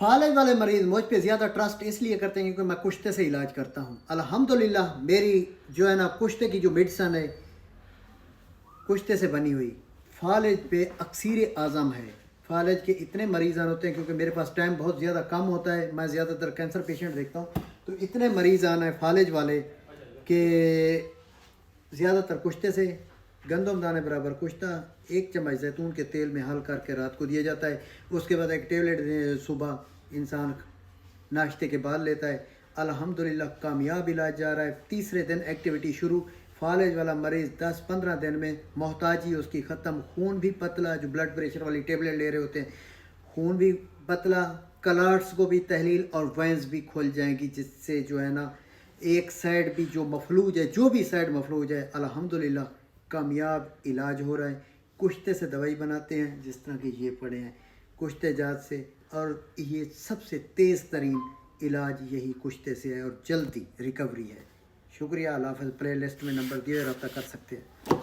فالج والے مریض مجھ پہ زیادہ ٹرسٹ اس لیے کرتے ہیں کیونکہ میں کشتے سے علاج کرتا ہوں. الحمدللہ میری جو ہے نا کشتے کی جو میڈیسن ہے کشتے سے بنی ہوئی. فالج پہ اکثیر اعظم ہے. فالج کے اتنے مریضان ہوتے ہیں کیونکہ میرے پاس ٹائم بہت زیادہ کم ہوتا ہے, میں زیادہ تر کینسر پیشنٹ دیکھتا ہوں, تو اتنے مریضان ہیں فالج والے کہ زیادہ تر کشتے سے. گندم دانے برابر کشتہ 1 چمچ زیتون کے تیل میں حل کر کے رات کو دیا جاتا ہے. اس کے بعد ایک ٹیبلٹ صبح انسان ناشتے کے بعد لیتا ہے. الحمدللہ کامیاب علاج جا رہا ہے. تیسرے دن ایکٹیویٹی شروع. فالج والا مریض 10-15 دن میں محتاجی اس کی ختم. خون بھی پتلا, جو بلڈ پریشر والی ٹیبلٹ لے رہے ہوتے ہیں خون بھی پتلا, کلاٹس کو بھی تحلیل اور وینز بھی کھل جائیں گی, جس سے جو ہے نا ایک سائڈ بھی جو مفلوج ہے, جو بھی سائڈ مفلوج ہے, الحمدللہ کامیاب علاج ہو رہا ہے. کشتے سے دوائی بناتے ہیں جس طرح کہ یہ پڑے ہیں کشتے جات سے, اور یہ سب سے تیز ترین علاج یہی کشتے سے ہے اور جلدی ریکوری ہے. شکریہ. اللہ حافظ. پلے لسٹ میں نمبر دیے, رابطہ کر سکتے ہیں.